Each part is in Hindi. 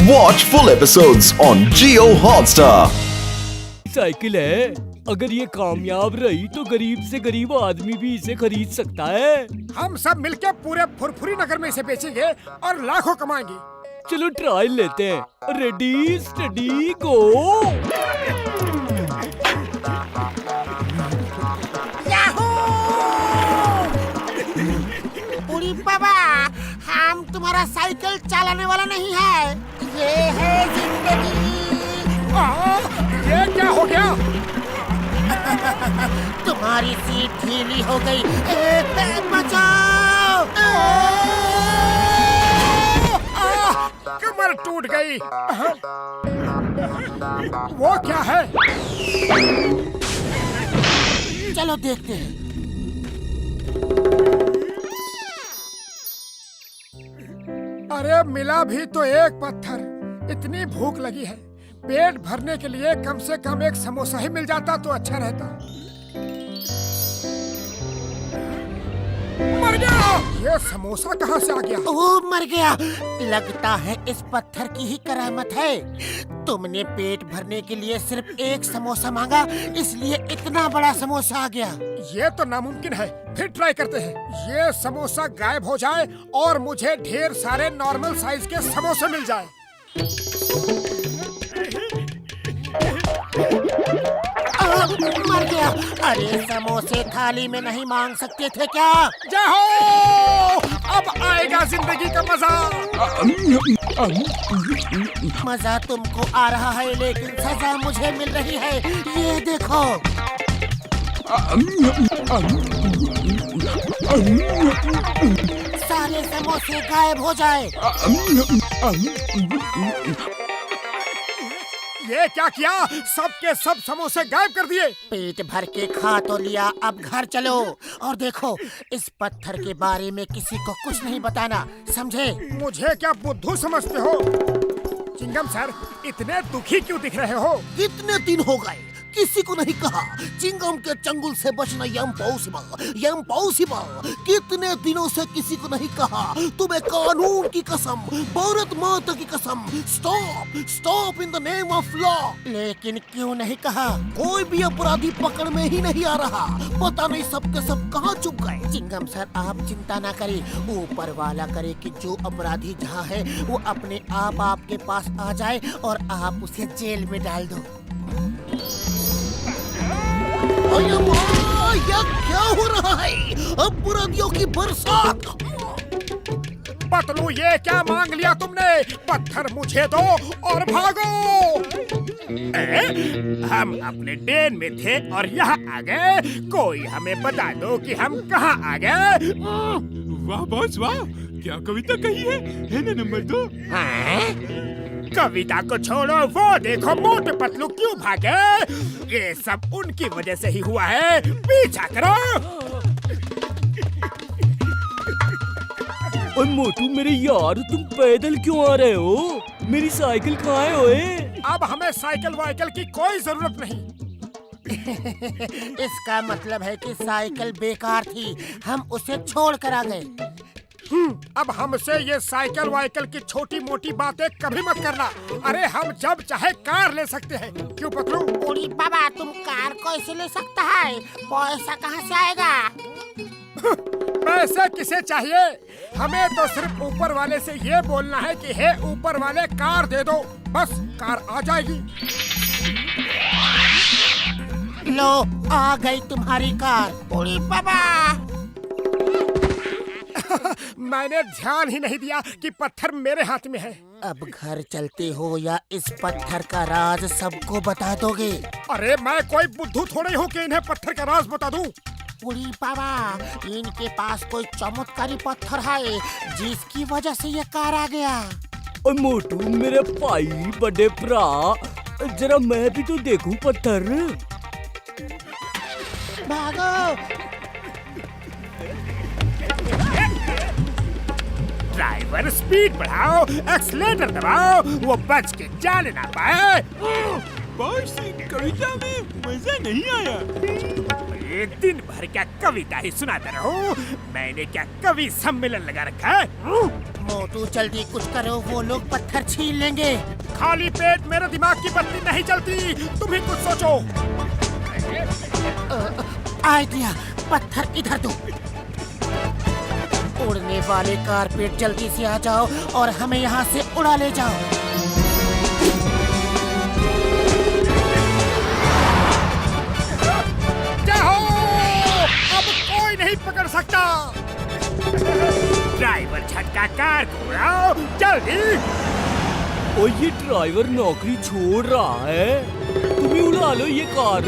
Watch full episodes on Jio Hotstar. Cycle है, अगर ये कामयाब रही तो गरीब से गरीब आदमी भी इसे खरीद सकता है। हम सब मिलके पूरे फुरफुरी नगर में इसे बेचेंगे और लाखों कमाएंगे। चलो ट्रायल लेते हैं। रेडी स्टडी गो। उड़ी बाबा, हम तुम्हारा साइकिल चलाने वाला नहीं है, ये है जिंदगी। ये क्या हो गया? तुम्हारी सीट ढीली हो गई, बचाओ। कमर टूट गई। वो क्या है? चलो देखते हैं। अरे मिला भी तो एक पत्थर। इतनी भूख लगी है, पेट भरने के लिए कम से कम एक समोसा ही मिल जाता तो अच्छा रहता। मर गया। ये समोसा कहाँ से आ गया? ओह, मर गया। लगता है इस पत्थर की ही करामत है। तुमने पेट भरने के लिए सिर्फ एक समोसा मांगा, इसलिए इतना बड़ा समोसा आ गया। ये तो नामुमकिन है। फिर ट्राई करते हैं। ये समोसा गायब हो जाए और मुझे ढेर सारे नॉर्मल साइज के समोसे मिल जाए। मर गया। अरे समोसे थाली में नहीं मांग सकते थे क्या? जय हो! अब आएगा जिंदगी का मजा। मजा तुमको आ रहा है, लेकिन सजा मुझे मिल रही है। ये देखो। सारे समोसे गायब हो जाए। ये क्या किया? सबके सब समोसे गायब कर दिए। पेट भर के खा तो लिया, अब घर चलो और देखो, इस पत्थर के बारे में किसी को कुछ नहीं बताना, समझे? मुझे क्या बुद्धू समझते हो? चिंगम सर, इतने दुखी क्यों दिख रहे हो? कितने दिन हो गए किसी को नहीं कहा। चिंगम के चंगुल से बचना इम्पॉसिबल। कितने दिनों से किसी को नहीं कहा। तुम्हें कानून की कसम, भारत माता की कसम, stop in the name of law. लेकिन क्यों नहीं कहा? कोई भी अपराधी पकड़ में ही नहीं आ रहा। पता नहीं सबके सब कहाँ चुप गए। चिंगम सर, आप चिंता ना करें, ऊपर वाला करे कि जो अपराधी जहाँ है वो अपने आप आपके पास आ जाए और आप उसे जेल में डाल दो। ये क्या हो रहा है? अपराधियों की बरसात। पतलू, ये क्या मांग लिया तुमने? पत्थर मुझे दो और भागो। हम अपने डेन में थे और यहाँ आ गए। कोई हमें बता दो कि हम कहाँ आ गए। वाह बॉस वाह, क्या कविता कही है ना नंबर 2। कविता को छोड़ो, वो देखो मोटे पतलू क्यों भागे। ये सब उनकी वजह से ही हुआ है। पीछा करो। और मोटू मेरे यार, तुम पैदल क्यों आ रहे हो? मेरी साइकिल कहाँ है ओए? अब हमें साइकिल वाइकिल की कोई जरूरत नहीं। इसका मतलब है कि साइकिल बेकार थी, हम उसे छोड़ कर आ गए। अब हमसे ये साइकिल वाइकिल की छोटी मोटी बातें कभी मत करना। अरे हम जब चाहे कार ले सकते हैं। क्यों पतलू? उड़ी बाबा, तुम कार कैसे ले सकता है? पैसा कहाँ से आएगा? पैसे किसे चाहिए? हमें तो सिर्फ ऊपर वाले से ये बोलना है कि हे ऊपर वाले, कार दे दो, बस कार आ जाएगी। लो, आ गई तुम्हारी कार। उड़ी बाबा, मैंने ध्यान ही नहीं दिया कि पत्थर मेरे हाथ में है। अब घर चलते हो या इस पत्थर का राज सबको बता दोगे? अरे मैं कोई बुद्धू थोड़ी हूँ कि इन्हें पत्थर का राज बता दूं। उड़ी बाबा, इनके पास कोई चमत्कारी पत्थर है जिसकी वजह से ये कार आ गया। और मोटू मेरे भाई, बड़े भरा, जरा मैं भी तो देखूं पत्थर। भागो। ड्राइवर, स्पीड बढ़ाओ, एक्सीलेटर दबाओ, वो बच के जाने ना पाए। बॉस, कविता में मजा नहीं आया। अरे दिन भर क्या कविता ही सुनाता रहूं? मैंने क्या कवि सम्मेलन लगा रखा है? मोटू जल्दी कुछ करो, वो लोग पत्थर छीन लेंगे। खाली पेट मेरे दिमाग की बत्ती नहीं चलती, तुम ही कुछ सोचो। आइडिया, पत्थर इधर दो। उड़ने वाले कारपेट जल्दी से आ जाओ और हमें यहाँ से उड़ा ले जाओ। जाओ, अब कोई नहीं पकड़ सकता। ड्राइवर झटका कार को उड़ाओ जल्दी। और ये ड्राइवर नौकरी छोड़ रहा है, तुम ही उड़ा लो ये कार।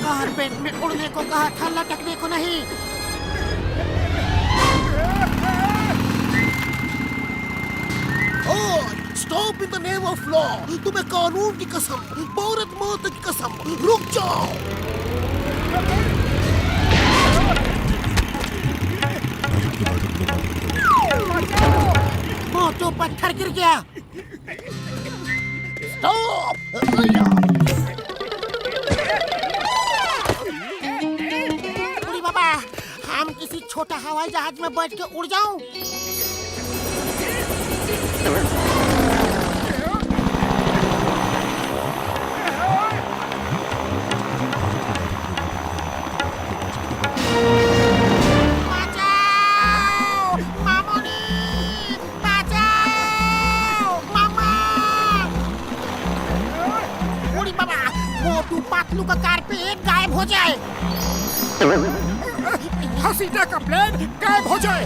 कारपेट में उड़ने को कहा था, लटकने को नहीं। Stop in the name of law. तुम्हें कानून की कसम, भारत माता की कसम, रुक जाओ। मोटू पत्थर गिर गया। स्टॉप। उड़ी बाबा, हम किसी छोटा हवाई जहाज में बैठ के उड़ जाऊं? बचाओ! मामूनी! बचाओ! मामा! उड़ी बाबा, मोटू पतलू का कारपेट गायब हो जाए। हसीना का प्लेन गायब हो जाए।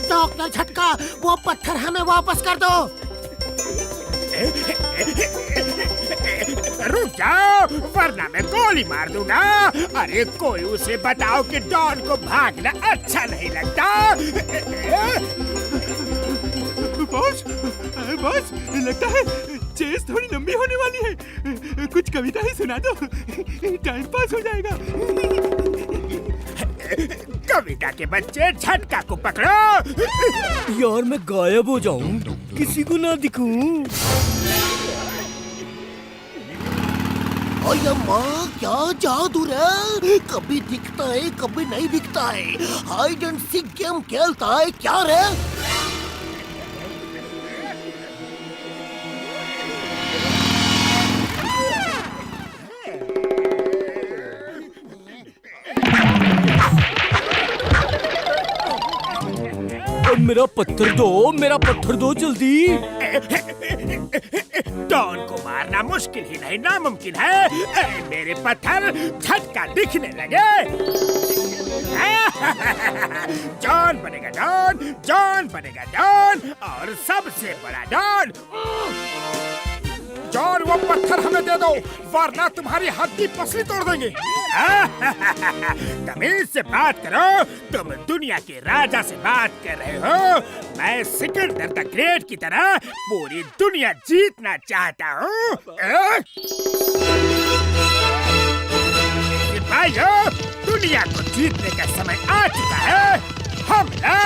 डॉक्टर झटका, वो पत्थर हमें वापस कर दो। रुक जाओ, वरना मैं गोली मार दूंगा। अरे कोई उसे बताओ कि डॉन को भागना अच्छा नहीं लगता। बॉस, बॉस, लगता है चेस थोड़ी लंबी होने वाली है। कुछ कविता ही सुना दो, टाइम पास हो जाएगा। कविता के बच्चे, झटका को पकड़ो। यार मैं गायब हो जाऊं, किसी को ना दिखूं। अरे माँ, क्या जादू रे? कभी दिखता है, कभी नहीं दिखता है। हाइड एंड सीक गेम खेलता है क्या रे? मेरा पत्थर दो जल्दी। डॉन को मारना मुश्किल ही नहीं नामुमकिन है। मेरे पत्थर झटका दिखने लगे। जॉन बनेगा डॉन, जॉन बनेगा डॉन, और सबसे बड़ा डॉन। जॉन, वो पत्थर हमें दे दो, वरना तुम्हारी हड्डी पसली तोड़ देंगे। तमीज से बात करो, तुम दुनिया के राजा से बात कर रहे हो। मैं सिकंदर द ग्रेट की तरह पूरी दुनिया जीतना चाहता हूँ। भाइयों, दुनिया को जीतने का समय आ चुका है। हमला!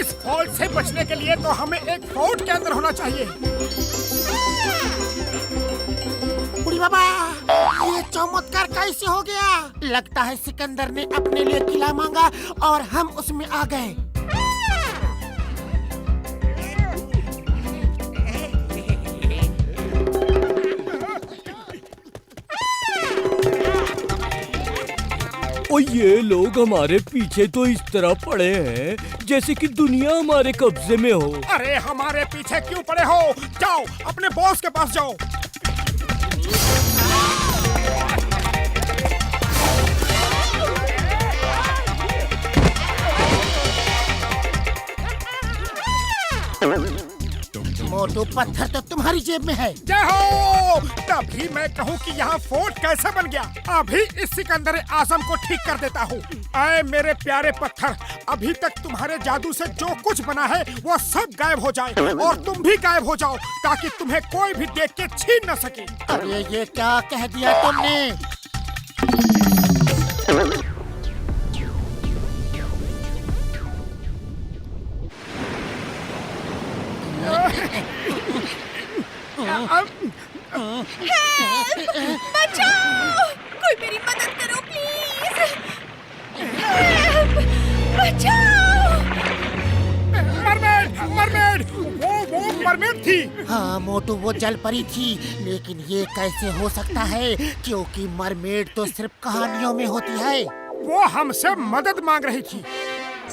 इस फौज से बचने के लिए तो हमें एक फोर्ट के अंदर होना चाहिए। बुढ़ी बाबा, ये चमत्कार कैसे हो गया? लगता है सिकंदर ने अपने लिए किला मांगा और हम उसमें आ गए। और ये लोग हमारे पीछे तो इस तरह पड़े हैं जैसे कि दुनिया हमारे कब्जे में हो। अरे हमारे पीछे क्यों पड़े हो? जाओ, अपने बॉस के पास जाओ। मोटू पत्थर तो तुम्हारी जेब में है। जय हो। तभी मैं कहूँ कि यहाँ फोर्ट कैसे बन गया। अभी इस सिकंदर आजम को ठीक कर देता हूँ। ऐ मेरे प्यारे पत्थर, अभी तक तुम्हारे जादू से जो कुछ बना है वो सब गायब हो जाए और तुम भी गायब हो जाओ, ताकि तुम्हें कोई भी देख के छीन न सके। अरे ये क्या कह दिया तुमने? बचाओ! कोई मेरी मदद करो प्लीज! बचाओ! मरमेड, मरमेड, वो मरमेड थी। हाँ मोटू, वो जल परी थी, लेकिन ये कैसे हो सकता है? क्योंकि मरमेड तो सिर्फ कहानियों में होती है। वो हमसे मदद मांग रही थी।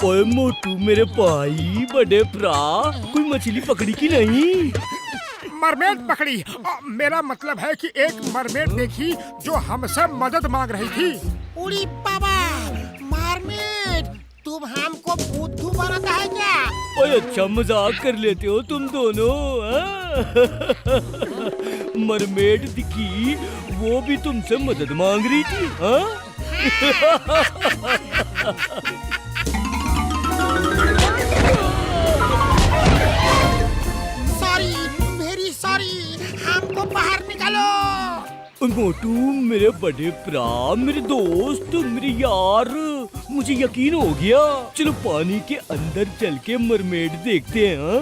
ओए मोटू मेरे भाई, बड़े भरा, कोई मछली पकड़ी की नहीं? मरमेड पकड़ी। मेरा मतलब है कि एक मरमेड देखी जो हमसे मदद मांग रही थी। उड़ी बाबा, मरमेड, तुम हमको बुद्धू बनाता है क्या? ओए अच्छा मजाक कर लेते हो तुम दोनों, हाँ? मरमेड दिखी, वो भी तुमसे मदद मांग रही थी, हाँ? सॉरी, वेरी सॉरी, हमको बाहर निकालो। मोटू मेरे बड़े भरा, मेरे दोस्त, मेरे यार, मुझे यकीन हो गया। चलो पानी के अंदर चल के मरमेड देखते हैं, हाँ?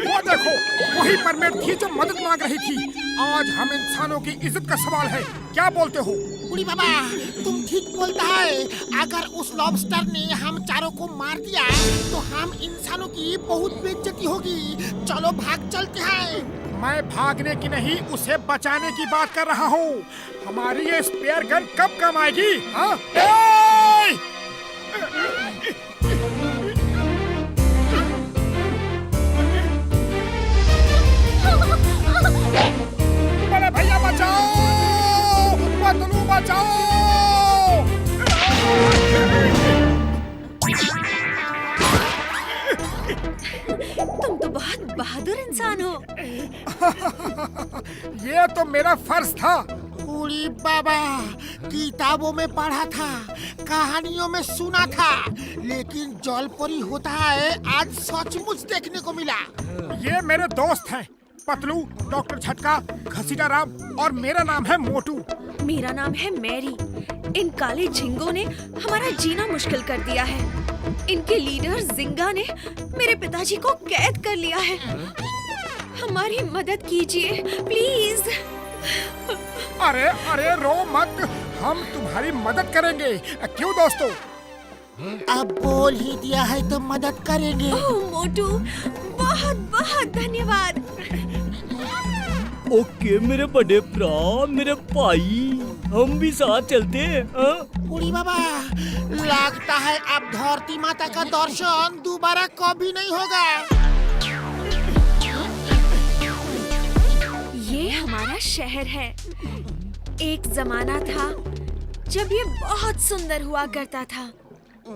वो देखो, वही मरमेड थी जो मदद मांग रही थी। आज हम इंसानों की इज्जत का सवाल है, क्या बोलते हो? उड़ी बाबा, तुम ठीक बोलता है। अगर उस लॉबस्टर ने हम चारों को मार दिया तो हम इंसानों की बहुत बेइज्जती होगी। चलो भाग चलते हैं। मैं भागने की नहीं, उसे बचाने की बात कर रहा हूँ। हमारी ये स्पेयर गन कब काम आएगी? हाँ? बड़े भैया बचाओ! पतलू बचाओ! तुम तो बहुत बहादुर इंसान हो। ये तो मेरा फर्ज था। उड़ी बाबा, किताबों में पढ़ा था, कहानियों में सुना था, लेकिन जलपरी होता है आज सचमुच देखने को मिला। ये मेरे दोस्त हैं, पतलू, डॉक्टर झटका, घसीटा राम और मेरा नाम है मोटू। मेरा नाम है मैरी। इन काले झिंगों ने हमारा जीना मुश्किल कर दिया है। इनके लीडर जिंगा ने मेरे पिताजी को कैद कर लिया है। हमारी मदद कीजिए प्लीज। अरे अरे रो मत, हम तुम्हारी मदद करेंगे। क्यों दोस्तों? अब बोल ही दिया है तो मदद करेंगे। ओह मोटू, बहुत बहुत धन्यवाद। ओके मेरे बड़े भरा, मेरे भाई, हम भी साथ चलते हैं, हाँ? उड़ी बाबा, लगता है अब धरती माता का दर्शन दोबारा कभी नहीं होगा। ये हमारा शहर है। एक जमाना था जब ये बहुत सुंदर हुआ करता था। वो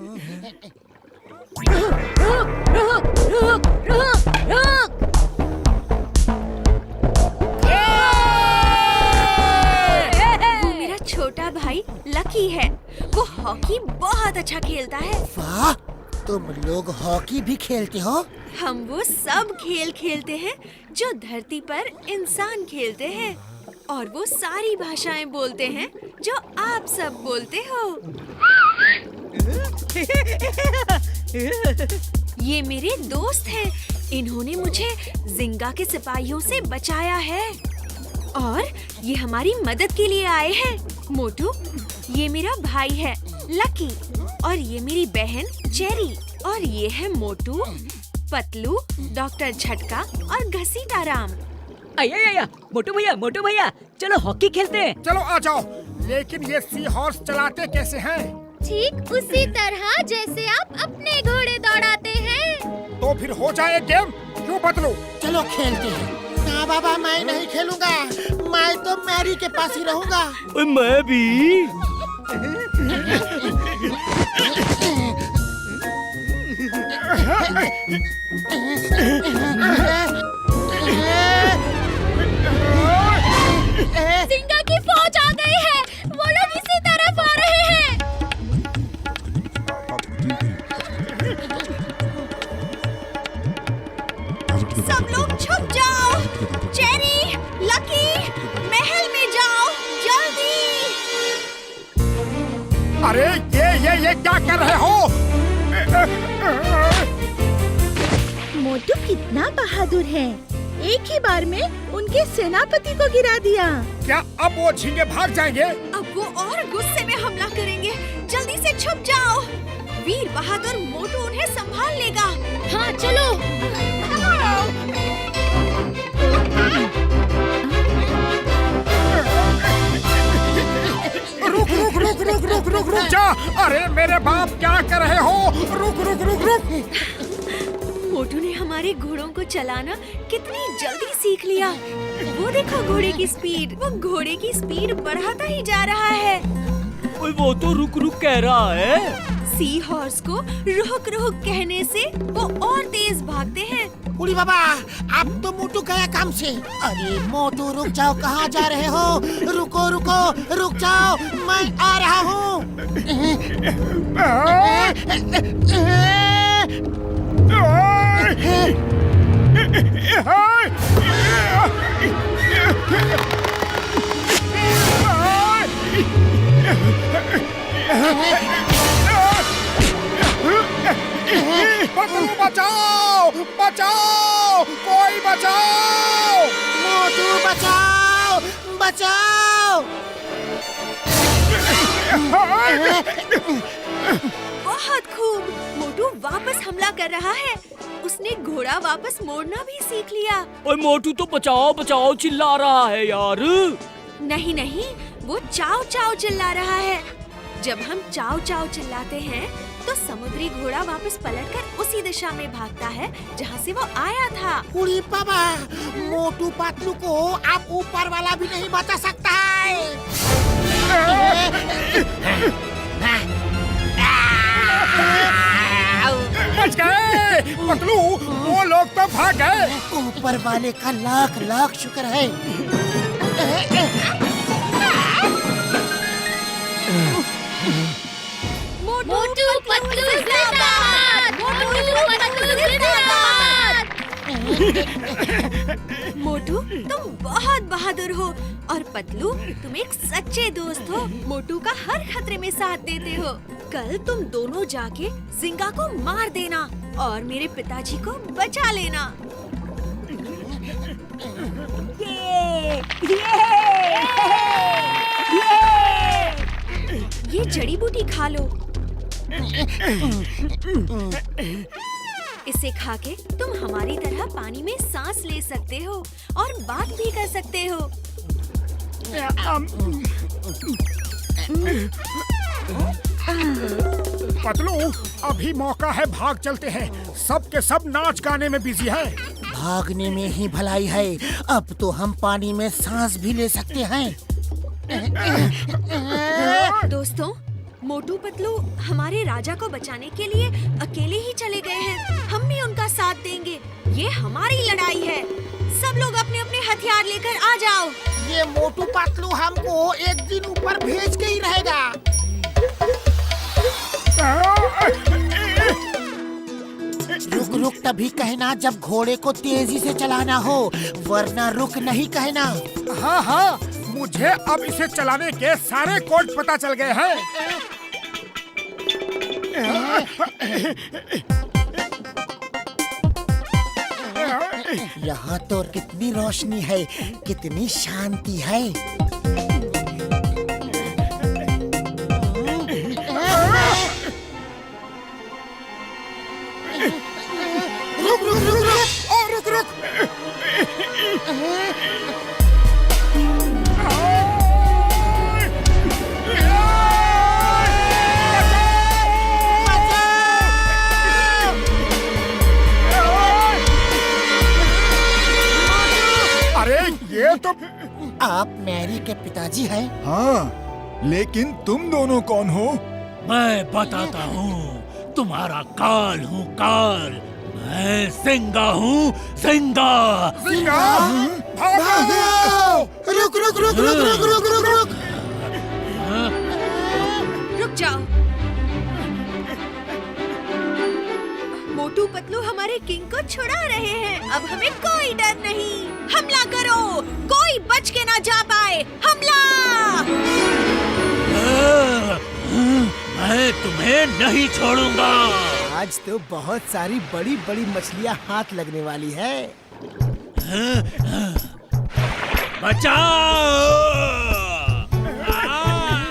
मेरा छोटा भाई लकी है। वो हॉकी बहुत अच्छा खेलता है। वाह, तुम लोग हॉकी भी खेलते हो? हम वो सब खेल खेलते हैं जो धरती पर इंसान खेलते हैं, और वो सारी भाषाएं बोलते हैं जो आप सब बोलते हो। ये मेरे दोस्त हैं। इन्होंने मुझे जिंगा के सिपाहियों से बचाया है और ये हमारी मदद के लिए आए हैं। मोटू, ये मेरा भाई है लकी, और ये मेरी बहन चेरी, और ये है मोटू, पतलू, डॉक्टर झटका और घसीटा राम। आया मोटू भैया, चलो हॉकी खेलते हैं। चलो आ जाओ। लेकिन ये सी हॉर्स चलाते कैसे हैं? ठीक उसी तरह जैसे आप अपने घोड़े दौड़ाते हैं। तो फिर हो जाए गेम, क्यों बदलूं? चलो खेलते हैं। ना बाबा, मैं नहीं खेलूंगा। मैं तो मैरी के पास ही रहूंगा। ओए मैं भी। जिंगा की फौज आ गई है। वो लोग इसी तरफ आ रहे हैं। सब लोग छुप जाओ। चेरी, लकी, महल में जाओ जल्दी। अरे ये क्या कर रहे हो? मोटू कितना बहादुर है, एक ही बार में उनके सेनापति को गिरा दिया। क्या अब वो झींगे भाग जाएंगे? अब वो और गुस्से में हमला करेंगे। जल्दी से छुप जाओ। वीर बहादुर मोटू उन्हें संभाल लेगा। हाँ चलो। रुक जा। अरे मेरे बाप, क्या कर रहे हो? रुक। मोटू ने हमारे घोड़ों को चलाना कितनी जल्दी सीख लिया। वो देखो घोड़े की स्पीड। वो घोड़े की स्पीड बढ़ाता ही जा रहा है। ओए वो तो रुक कह रहा है। सी हॉर्स को रुक कहने से वो और तेज भागते हैं। उड़ी बाबा, अब तो मोटू गया काम से। अरे मोटू रुक जाओ, कहाँ जा रहे हो? रुक जाओ, मैं आ रहा हूँ। बचाओ, कोई बचाओ। मोटू बचाओ। बहुत खूब। मोटू वापस हमला कर रहा है। उसने घोड़ा वापस मोड़ना भी सीख लिया। ओए मोटू तो बचाओ चिल्ला रहा है यार। नहीं, वो चाव चाव चिल्ला रहा है। जब हम चाव चाव चिल्लाते हैं तो समुद्री घोड़ा वापस पलटकर उसी दिशा में भागता है जहाँ से वो आया था। उड़ी बाबा, मोटू पतलू को अब ऊपर वाला भी नहीं बचा सकता है। बच गए पतलू, वो लोग तो भाग गए। ऊपर वाले का लाख शुक्र है। मोटू पतलू जिंदाबाद। मोटू तुम बहुत बहादुर हो और पतलू तुम एक सच्चे दोस्त हो। मोटू का हर खतरे में साथ देते हो। कल तुम दोनों जाके जिंगा को मार देना और मेरे पिताजी को बचा लेना। ये जड़ी बूटी खा लो। इसे खाके तुम हमारी तरह पानी में सांस ले सकते हो और बात भी कर सकते हो। पतलू, अभी मौका है, भाग चलते हैं। सब के सब नाच गाने में बिजी है। भागने में ही भलाई है। अब तो हम पानी में सांस भी ले सकते हैं। दोस्तों, मोटू पतलू हमारे राजा को बचाने के लिए अकेले ही चले गए हैं। हम भी उनका साथ देंगे। ये हमारी लड़ाई है। सब लोग अपने अपने हथियार लेकर आ जाओ। ये मोटू पतलू हमको एक दिन ऊपर भेज के ही रहेगा। रुक तभी कहना जब घोड़े को तेजी से चलाना हो, वरना रुक नहीं कहना। हाँ, मुझे अब इसे चलाने के सारे कोड पता चल गए हैं। यहाँ तो कितनी रोशनी है, कितनी शांति है। रुक। आप मैरी के पिताजी हैं? हाँ, लेकिन तुम दोनों कौन हो? मैं बताता हूँ, तुम्हारा काल हूँ काल। मैं सिंगा हूँ सिंगा। जिंगा, भागो! रुक रुक रुक रुक रुक रुक रुक रुक। रुक जाओ। मोटू पतलू हमारे किंग को छुड़ा रहे हैं। अब हमें कोई डर नहीं। हमला करो, कोई बच के ना जा पाए। हमला! मैं तुम्हें नहीं छोड़ूंगा। आज तो बहुत सारी बड़ी बड़ी मछलियाँ हाथ लगने वाली है। बचाओ!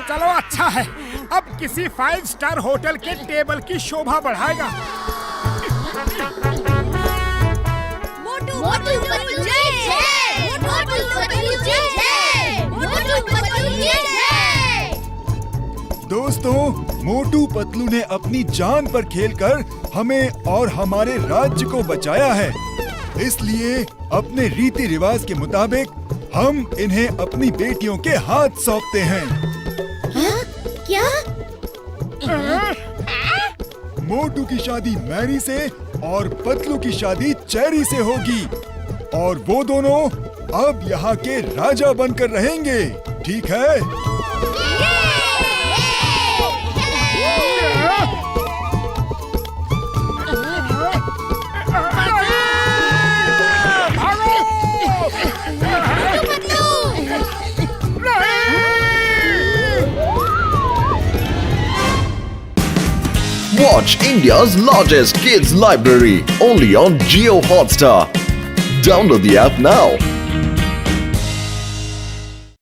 चलो अच्छा है, अब किसी 5 स्टार होटल के टेबल की शोभा बढ़ाएगा। मोटू पतलू जय जय! मोटू पतलू जय जय! मोटू पतलू जय जय! दोस्तों, मोटू पतलू ने अपनी जान पर खेलकर हमें और हमारे राज्य को बचाया है। इसलिए अपने रीति रिवाज के मुताबिक हम इन्हें अपनी बेटियों के हाथ सौंपते हैं। क्या? मोटू की शादी मैरी से और पतलू की शादी चेरी से होगी और वो दोनों अब यहाँ के राजा बनकर रहेंगे। ठीक है? Watch India's largest kids library only on Jio Hotstar. Download the app now.